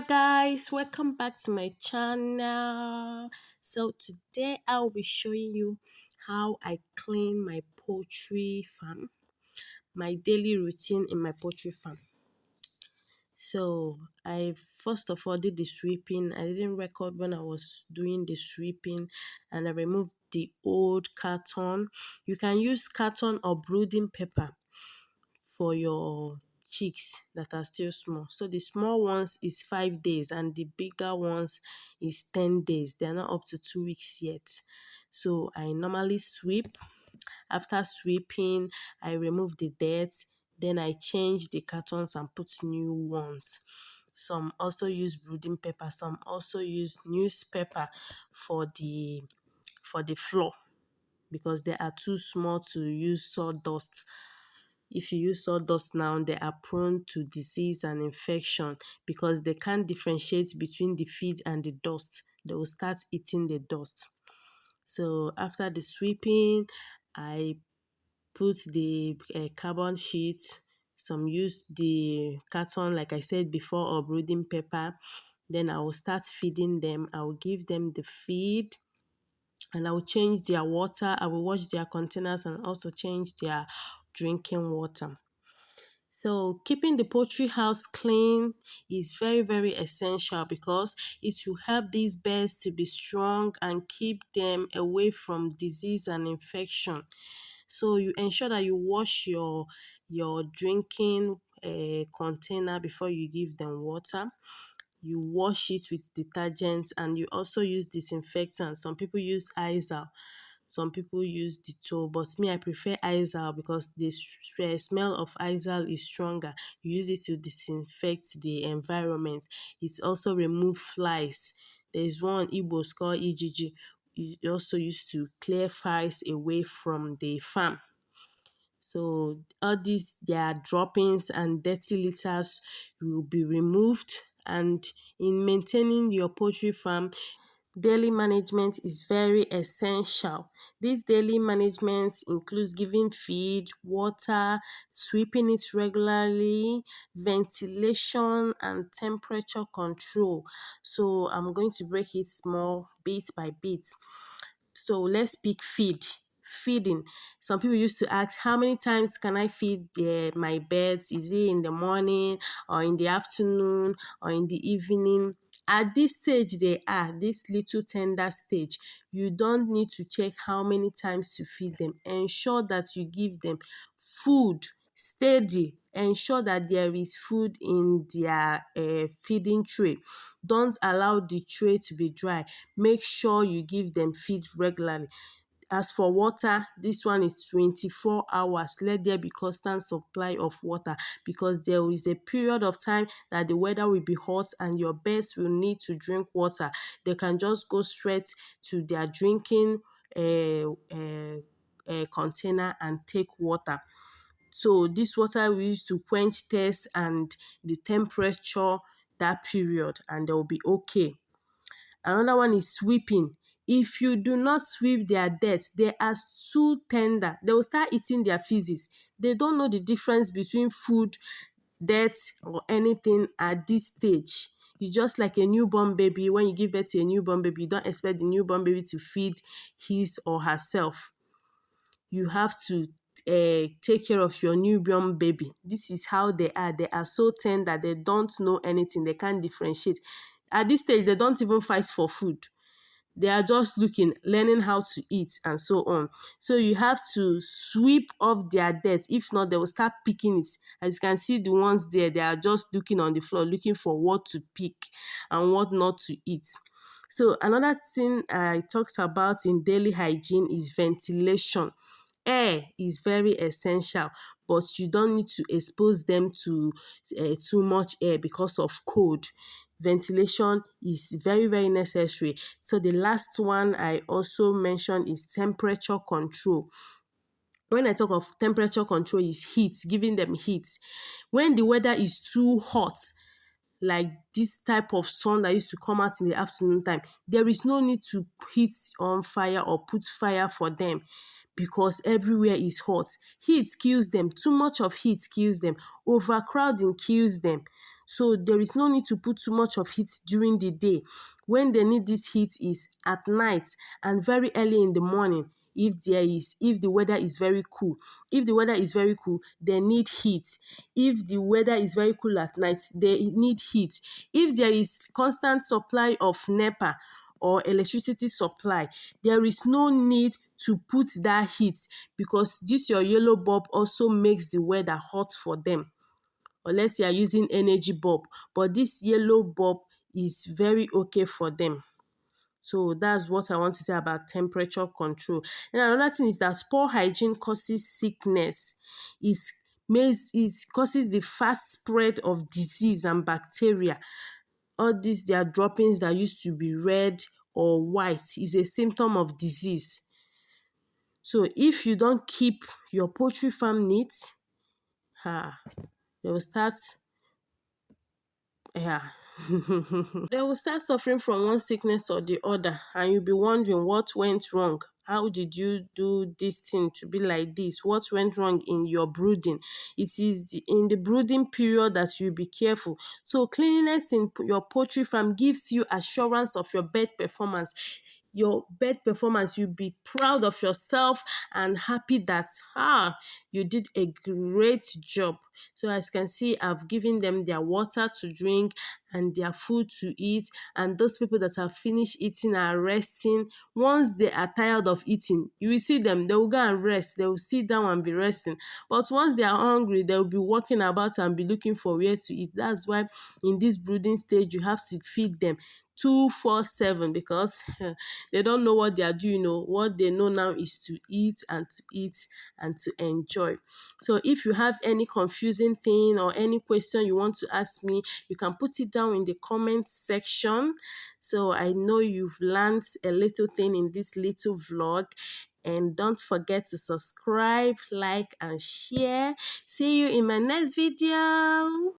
Guys, welcome back to my channel. So today I'll be showing you how I clean my poultry farm, my daily routine in my poultry farm. So I first of all did the sweeping. I didn't record when I was doing the sweeping, and I removed the old carton. You can use carton or brooding paper for your chicks that are still small. So the small ones is 5 days and the bigger ones is 10 days. They are not up to 2 weeks yet. So I normally sweep. After sweeping, I remove the dirt. Then I change the cartons and put new ones. Some also use brooding paper. Some also use newspaper for the floor because they are too small to use sawdust. If you use sawdust now, they are prone to disease and infection because they can't differentiate between the feed and the dust. They will start eating the dust. So after the sweeping, I put the carbon sheet. Some use the carton, like I said before, or brooding paper. Then I will start feeding them. I will give them the feed and I will change their water. I will wash their containers and also change their drinking water. So keeping the poultry house clean is very, very essential because it will help these birds to be strong and keep them away from disease and infection. So you ensure that you wash your drinking container before you give them water. You wash it with detergent and you also use disinfectant. Some people use Izal, some people use Dettol, but me, I prefer Izal because the smell of Izal is stronger. You use it to disinfect the environment. It also remove flies. There is one Igbos called EGG. You also used to clear flies away from the farm. So all these their droppings and dirty litters will be removed. And in maintaining your poultry farm, daily management is very essential. This daily management includes giving feed, water, sweeping it regularly, ventilation, and temperature control. So I'm going to break it small bit by bit. So let's pick feed. Feeding. Some people used to ask, how many times can I feed my birds? Is it in the morning or in the afternoon or in the evening? At this stage they are, this little tender stage, you don't need to check how many times to feed them. Ensure that you give them food steady. Ensure that there is food in their feeding tray. Don't allow the tray to be dry. Make sure you give them feed regularly. As for water, this one is 24 hours. Let there be constant supply of water because there is a period of time that the weather will be hot and your birds will need to drink water. They can just go straight to their drinking container and take water. So this water we use to quench thirst and the temperature that period, and they will be okay. Another one is sweeping. If you do not sweep their dirt, they are too tender. They will start eating their feces. They don't know the difference between food, dirt, or anything at this stage. You just like a newborn baby. When you give birth to a newborn baby, you don't expect the newborn baby to feed his or herself. You have to take care of your newborn baby. This is how they are. They are so tender. They don't know anything. They can't differentiate. At this stage, they don't even fight for food. They are just looking, learning how to eat and so on. So you have to sweep off their dirt. If not, they will start picking it. As you can see, the ones there, they are just looking on the floor, looking for what to pick and what not to eat. So another thing I talked about in daily hygiene is ventilation. Air is very essential, but you don't need to expose them to too much air because of cold. Ventilation is very, very necessary. So the last one I also mentioned is temperature control. When I talk of temperature control is heat, giving them heat. When the weather is too hot, like this type of sun that used to come out in the afternoon time, there is no need to heat on fire or put fire for them because everywhere is hot. Heat kills them. Too much of heat kills them. Overcrowding kills them. So there is no need to put too much of heat during the day. When they need this heat is at night and very early in the morning, if the weather is very cool. If the weather is very cool, they need heat. If the weather is very cool at night, they need heat. If there is constant supply of NEPA or electricity supply, there is no need to put that heat, because this your yellow bulb also makes the weather hot for them, unless you are using energy bulb, but this yellow bulb is very okay for them. So that's what I want to say about temperature control. And another thing is that poor hygiene causes sickness. It causes the fast spread of disease and bacteria. All these their droppings that used to be red or white is a symptom of disease. So if you don't keep your poultry farm neat, they will start yeah they will start suffering from one sickness or the other, and you'll be wondering what went wrong. How did you do this thing to be like this? What went wrong in your brooding? It is in the brooding period that you be careful. So cleanliness in your poultry farm gives you assurance of your bird performance. Your bird performance, you'll be proud of yourself and happy that you did a great job. So as you can see, I've given them their water to drink and their food to eat, and those people that have finished eating are resting. Once they are tired of eating, you will see them, they will go and rest, they will sit down and be resting. But once they are hungry, they will be walking about and be looking for where to eat. That's why in this brooding stage you have to feed them 247, because they don't know what they are doing. What they know now is to eat and to eat and to enjoy. So if you have any confusing thing or any question you want to ask me, you can put it down in the comment section. So I know you've learned a little thing in this little vlog. And don't forget to subscribe, like, and share. See you in my next video.